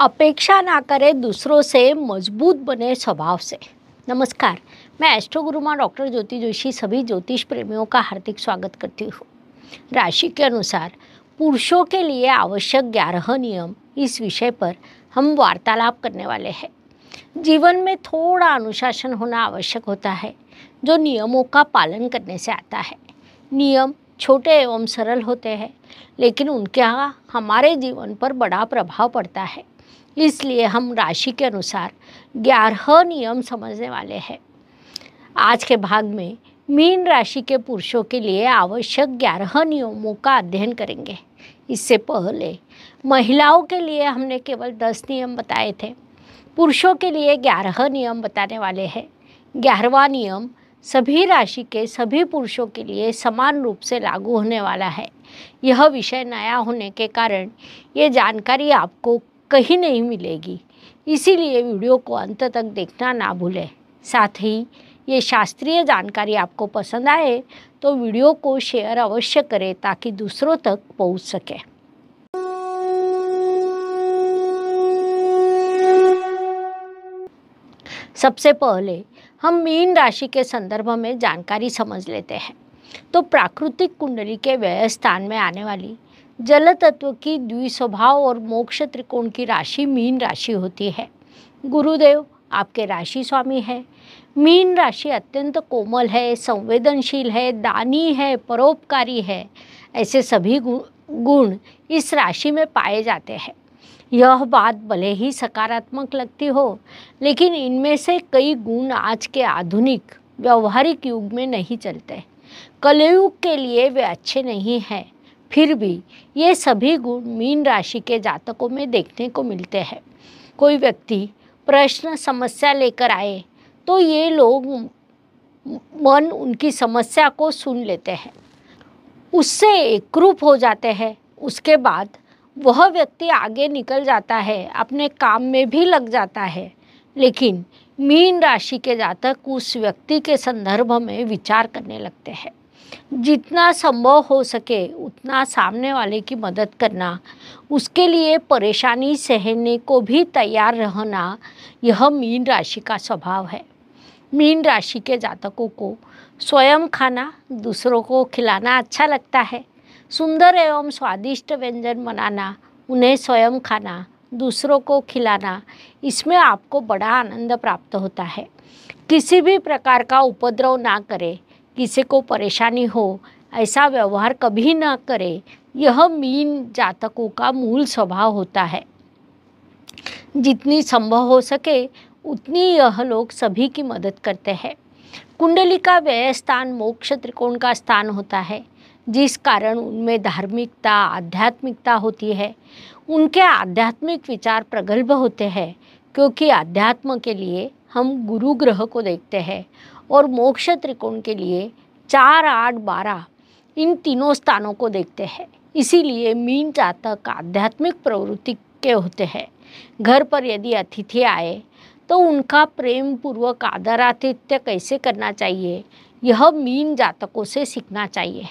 अपेक्षा ना करें दूसरों से, मजबूत बने स्वभाव से। नमस्कार, मैं एस्ट्रो गुरु माँ डॉक्टर ज्योति जोशी सभी ज्योतिष प्रेमियों का हार्दिक स्वागत करती हूँ। राशि के अनुसार पुरुषों के लिए आवश्यक 11 नियम, इस विषय पर हम वार्तालाप करने वाले हैं। जीवन में थोड़ा अनुशासन होना आवश्यक होता है, जो नियमों का पालन करने से आता है। नियम छोटे एवं सरल होते हैं, लेकिन उनके हमारे जीवन पर बड़ा प्रभाव पड़ता है। इसलिए हम राशि के अनुसार 11 नियम समझने वाले हैं। आज के भाग में मीन राशि के पुरुषों के लिए आवश्यक 11 नियमों का अध्ययन करेंगे। इससे पहले महिलाओं के लिए हमने केवल 10 नियम बताए थे। पुरुषों के लिए 11 नियम बताने वाले हैं। 11वां नियम सभी राशि के सभी पुरुषों के लिए समान रूप से लागू होने वाला है। यह विषय नया होने के कारण ये जानकारी आपको कहीं नहीं मिलेगी, इसीलिए वीडियो को अंत तक देखना ना भूलें। साथ ही ये शास्त्रीय जानकारी आपको पसंद आए तो वीडियो को शेयर अवश्य करें ताकि दूसरों तक पहुंच सके। सबसे पहले हम मीन राशि के संदर्भ में जानकारी समझ लेते हैं। तो प्राकृतिक कुंडली के व्यय स्थान में आने वाली जल तत्व की द्विस्वभाव और मोक्ष त्रिकोण की राशि मीन राशि होती है। गुरुदेव आपके राशि स्वामी है। मीन राशि अत्यंत कोमल है, संवेदनशील है, दानी है, परोपकारी है। ऐसे सभी गुण इस राशि में पाए जाते हैं। यह बात भले ही सकारात्मक लगती हो, लेकिन इनमें से कई गुण आज के आधुनिक व्यवहारिक युग में नहीं चलते। कलयुग के लिए वे अच्छे नहीं हैं। फिर भी ये सभी गुण मीन राशि के जातकों में देखने को मिलते हैं। कोई व्यक्ति प्रश्न समस्या लेकर आए तो ये लोग मन उनकी समस्या को सुन लेते हैं, उससे एकरूप हो जाते हैं। उसके बाद वह व्यक्ति आगे निकल जाता है, अपने काम में भी लग जाता है। लेकिन मीन राशि के जातक उस व्यक्ति के संदर्भ में विचार करने लगते हैं। जितना संभव हो सके उतना सामने वाले की मदद करना, उसके लिए परेशानी सहने को भी तैयार रहना, यह मीन राशि का स्वभाव है। मीन राशि के जातकों को स्वयं खाना, दूसरों को खिलाना अच्छा लगता है। सुंदर एवं स्वादिष्ट व्यंजन बनाना, उन्हें स्वयं खाना, दूसरों को खिलाना, इसमें आपको बड़ा आनंद प्राप्त होता है। किसी भी प्रकार का उपद्रव ना करें, किसी को परेशानी हो ऐसा व्यवहार कभी ना करें, यह मीन जातकों का मूल स्वभाव होता है। जितनी संभव हो सके उतनी यह लोग सभी की मदद करते हैं। कुंडली का व्यय स्थान मोक्ष त्रिकोण का स्थान होता है, जिस कारण उनमें धार्मिकता, आध्यात्मिकता होती है। उनके आध्यात्मिक विचार प्रगल्भ होते हैं, क्योंकि अध्यात्म के लिए हम गुरु ग्रह को देखते हैं और मोक्ष त्रिकोण के लिए 4, 8, 12 इन तीनों स्थानों को देखते हैं। इसीलिए मीन जातक आध्यात्मिक प्रवृत्ति के होते हैं। घर पर यदि अतिथि आए तो उनका प्रेम पूर्वक आदरातिथ्य कैसे करना चाहिए, यह मीन जातकों से सीखना चाहिए।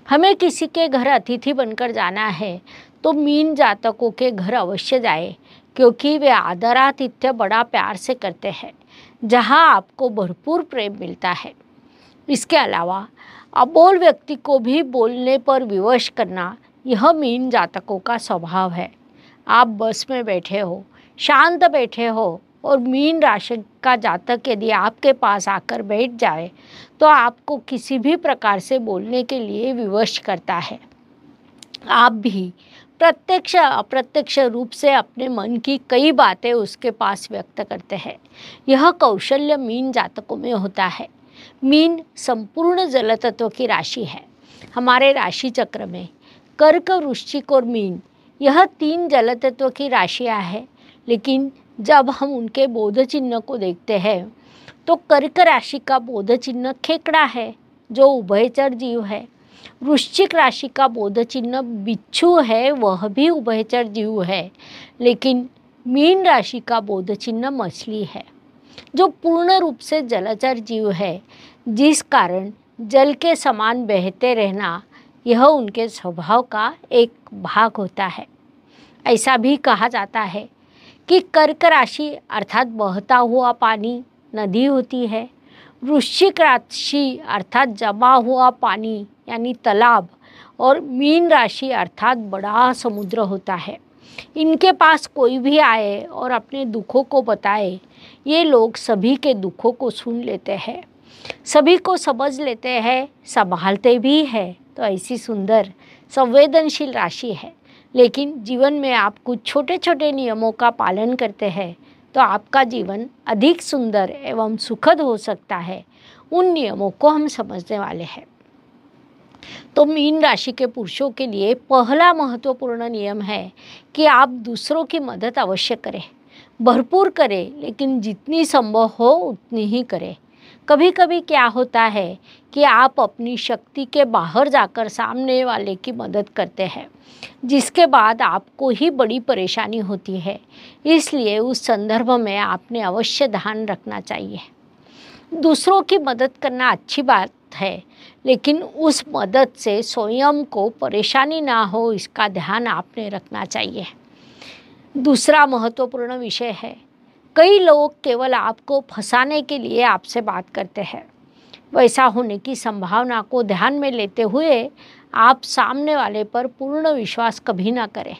हमें किसी के घर अतिथि बनकर जाना है तो मीन जातकों के घर अवश्य जाए, क्योंकि वे आदरातिथ्य बड़ा प्यार से करते हैं, जहां आपको भरपूर प्रेम मिलता है। इसके अलावा अबोल व्यक्ति को भी बोलने पर विवश करना, यह मीन जातकों का स्वभाव है। आप बस में बैठे हो, शांत बैठे हो और मीन राशि का जातक यदि आपके पास आकर बैठ जाए तो आपको किसी भी प्रकार से बोलने के लिए विवश करता है। आप भी प्रत्यक्ष अप्रत्यक्ष रूप से अपने मन की कई बातें उसके पास व्यक्त करते हैं। यह कौशल्य मीन जातकों में होता है। मीन संपूर्ण जल तत्व की राशि है। हमारे राशि चक्र में कर्क, वृश्चिक और मीन, यह 3 जल तत्व की राशियां हैं। लेकिन जब हम उनके बोध चिन्ह को देखते हैं तो कर्क राशि का बोध चिन्ह खेकड़ा है, जो उभयचर जीव है। वृश्चिक राशि का बोध चिन्ह बिच्छू है, वह भी उभयचर जीव है। लेकिन मीन राशि का बोध चिन्ह मछली है, जो पूर्ण रूप से जलचर जीव है, जिस कारण जल के समान बहते रहना, यह उनके स्वभाव का एक भाग होता है। ऐसा भी कहा जाता है कि कर्क राशि अर्थात बहता हुआ पानी नदी होती है, वृश्चिक राशि अर्थात जमा हुआ पानी यानी तालाब, और मीन राशि अर्थात बड़ा समुद्र होता है। इनके पास कोई भी आए और अपने दुखों को बताए, ये लोग सभी के दुखों को सुन लेते हैं, सभी को समझ लेते हैं, संभालते भी हैं। तो ऐसी सुंदर संवेदनशील राशि है। लेकिन जीवन में आप कुछ छोटे छोटे नियमों का पालन करते हैं तो आपका जीवन अधिक सुंदर एवं सुखद हो सकता है। उन नियमों को हम समझने वाले हैं। तो मीन राशि के पुरुषों के लिए पहला महत्वपूर्ण नियम है कि आप दूसरों की मदद अवश्य करें, भरपूर करें, लेकिन जितनी संभव हो उतनी ही करें। कभी कभी क्या होता है कि आप अपनी शक्ति के बाहर जाकर सामने वाले की मदद करते हैं, जिसके बाद आपको ही बड़ी परेशानी होती है। इसलिए उस संदर्भ में आपने अवश्य ध्यान रखना चाहिए। दूसरों की मदद करना अच्छी बात है, लेकिन उस मदद से स्वयं को परेशानी ना हो, इसका ध्यान आपने रखना चाहिए। दूसरा महत्वपूर्ण विषय है, कई लोग केवल आपको फंसाने के लिए आपसे बात करते हैं। वैसा होने की संभावना को ध्यान में लेते हुए आप सामने वाले पर पूर्ण विश्वास कभी ना करें।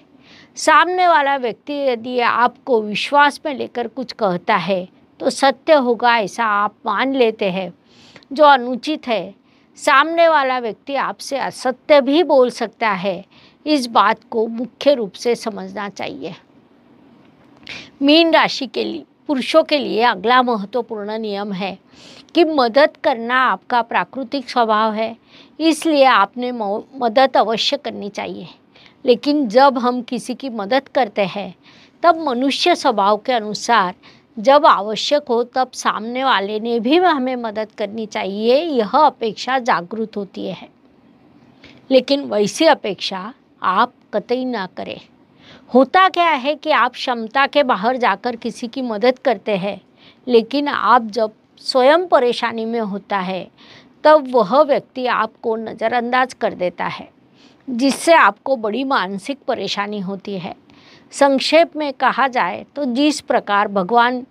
सामने वाला व्यक्ति यदि आपको विश्वास में लेकर कुछ कहता है तो सत्य होगा ऐसा आप मान लेते हैं, जो अनुचित है। सामने वाला व्यक्ति आपसे असत्य भी बोल सकता है, इस बात को मुख्य रूप से समझना चाहिए। मीन राशि के लिए पुरुषों के लिए अगला महत्वपूर्ण नियम है कि मदद करना आपका प्राकृतिक स्वभाव है, इसलिए आपने मदद अवश्य करनी चाहिए। लेकिन जब हम किसी की मदद करते हैं तब मनुष्य स्वभाव के अनुसार जब आवश्यक हो तब सामने वाले ने भी हमें मदद करनी चाहिए, यह अपेक्षा जागृत होती है। लेकिन वैसी अपेक्षा आप कतई ना करें। होता क्या है कि आप क्षमता के बाहर जाकर किसी की मदद करते हैं, लेकिन आप जब स्वयं परेशानी में होता है तब वह व्यक्ति आपको नज़रअंदाज कर देता है, जिससे आपको बड़ी मानसिक परेशानी होती है। संक्षेप में कहा जाए तो जिस प्रकार भगवान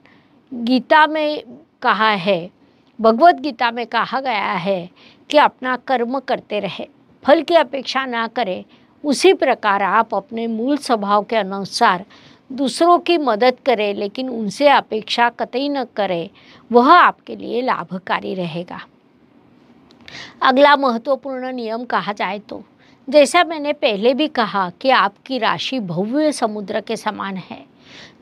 गीता में कहा है, भगवत गीता में कहा गया है कि अपना कर्म करते रहे, फल की अपेक्षा ना करें, उसी प्रकार आप अपने मूल स्वभाव के अनुसार दूसरों की मदद करें, लेकिन उनसे अपेक्षा कतई न करें, वह आपके लिए लाभकारी रहेगा। अगला महत्वपूर्ण नियम कहा जाए तो जैसा मैंने पहले भी कहा कि आपकी राशि भव्य समुद्र के समान है,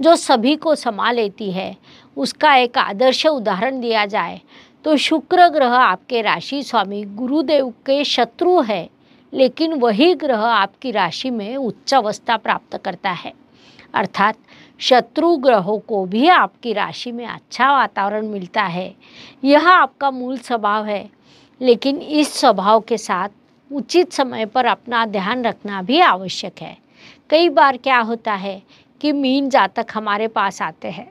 जो सभी को समा लेती है। उसका एक आदर्श उदाहरण दिया जाए तो शुक्र ग्रह आपके राशि स्वामी गुरुदेव के शत्रु है, लेकिन वही ग्रह आपकी राशि में उच्च अवस्था प्राप्त करता है। अर्थात शत्रु ग्रहों को भी आपकी राशि में अच्छा वातावरण मिलता है। यह आपका मूल स्वभाव है, लेकिन इस स्वभाव के साथ उचित समय पर अपना ध्यान रखना भी आवश्यक है। कई बार क्या होता है कि मीन जातक हमारे पास आते हैं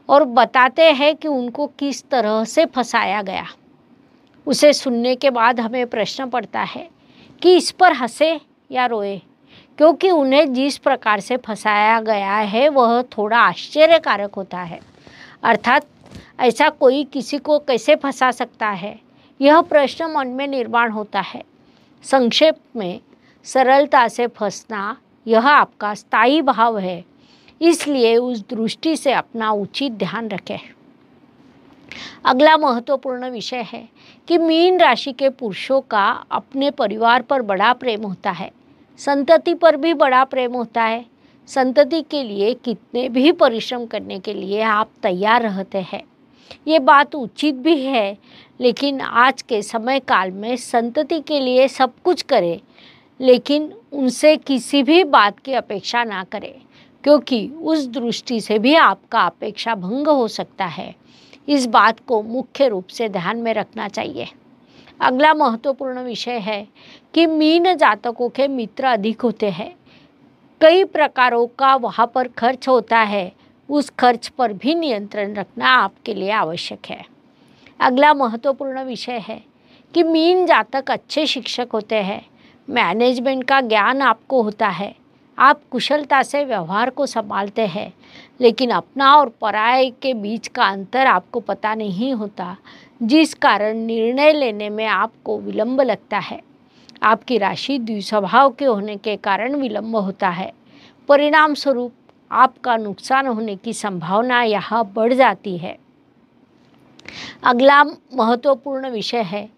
और बताते हैं कि उनको किस तरह से फंसाया गया। उसे सुनने के बाद हमें प्रश्न पड़ता है कि इस पर हंसे या रोए, क्योंकि उन्हें जिस प्रकार से फंसाया गया है वह थोड़ा आश्चर्यकारक होता है। अर्थात ऐसा कोई किसी को कैसे फंसा सकता है, यह प्रश्न मन में निर्माण होता है। संक्षेप में सरलता से फंसना यह आपका स्थायी भाव है, इसलिए उस दृष्टि से अपना उचित ध्यान रखें। अगला महत्वपूर्ण विषय है कि मीन राशि के पुरुषों का अपने परिवार पर बड़ा प्रेम होता है, संतति पर भी बड़ा प्रेम होता है। संतति के लिए कितने भी परिश्रम करने के लिए आप तैयार रहते हैं, ये बात उचित भी है। लेकिन आज के समय काल में संतति के लिए सब कुछ करें, लेकिन उनसे किसी भी बात की अपेक्षा ना करें, क्योंकि उस दृष्टि से भी आपका अपेक्षा भंग हो सकता है। इस बात को मुख्य रूप से ध्यान में रखना चाहिए। अगला महत्वपूर्ण विषय है कि मीन जातकों के मित्र अधिक होते हैं। कई प्रकारों का वहाँ पर खर्च होता है, उस खर्च पर भी नियंत्रण रखना आपके लिए आवश्यक है। अगला महत्वपूर्ण विषय है कि मीन जातक अच्छे शिक्षक होते हैं, मैनेजमेंट का ज्ञान आपको होता है, आप कुशलता से व्यवहार को संभालते हैं, लेकिन अपना और पराये के बीच का अंतर आपको पता नहीं होता, जिस कारण निर्णय लेने में आपको विलंब लगता है। आपकी राशि द्विस्वभाव के होने के कारण विलंब होता है। परिणाम स्वरूप आपका नुकसान होने की संभावना यहाँ बढ़ जाती है। अगला महत्वपूर्ण विषय है,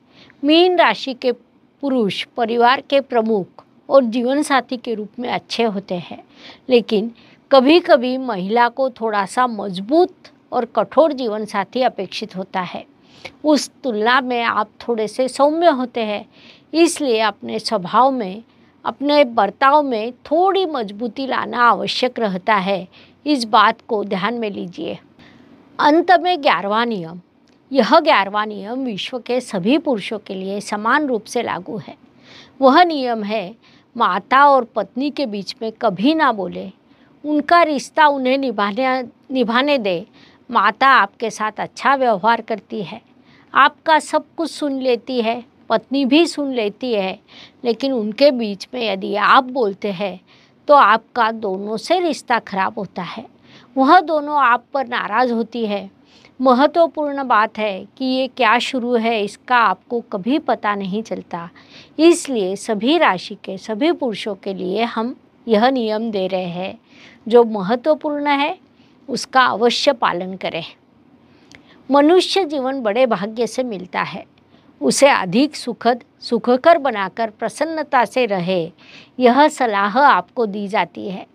मीन राशि के पुरुष परिवार के प्रमुख और जीवन साथी के रूप में अच्छे होते हैं, लेकिन कभी कभी महिला को थोड़ा सा मजबूत और कठोर जीवन साथी अपेक्षित होता है। उस तुलना में आप थोड़े से सौम्य होते हैं, इसलिए अपने स्वभाव में, अपने बर्ताव में थोड़ी मजबूती लाना आवश्यक रहता है। इस बात को ध्यान में लीजिए। अंत में 11वां नियम। यह 11वां नियम विश्व के सभी पुरुषों के लिए समान रूप से लागू है। वह नियम है, माता और पत्नी के बीच में कभी ना बोले। उनका रिश्ता उन्हें निभाने दे। माता आपके साथ अच्छा व्यवहार करती है, आपका सब कुछ सुन लेती है, पत्नी भी सुन लेती है, लेकिन उनके बीच में यदि आप बोलते हैं तो आपका दोनों से रिश्ता खराब होता है। वह दोनों आप पर नाराज़ होती है। महत्वपूर्ण बात है कि ये क्या शुरू है इसका आपको कभी पता नहीं चलता। इसलिए सभी राशि के सभी पुरुषों के लिए हम यह नियम दे रहे हैं। जो महत्वपूर्ण है उसका अवश्य पालन करें। मनुष्य जीवन बड़े भाग्य से मिलता है। उसे अधिक सुखकर बनाकर प्रसन्नता से रहे, यह सलाह आपको दी जाती है।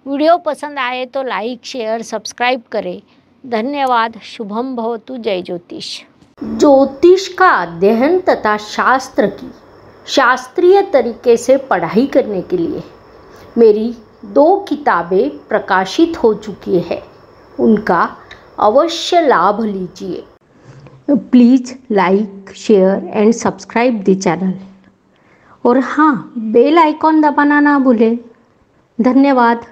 वीडियो पसंद आए तो लाइक, शेयर, सब्सक्राइब करें। धन्यवाद। शुभम भवतु। जय ज्योतिष। ज्योतिष का अध्ययन तथा शास्त्र की शास्त्रीय तरीके से पढ़ाई करने के लिए मेरी 2 किताबें प्रकाशित हो चुकी है, उनका अवश्य लाभ लीजिए। Please like, share and subscribe the channel. और हाँ, बेल आइकॉन दबाना ना भूलें। धन्यवाद।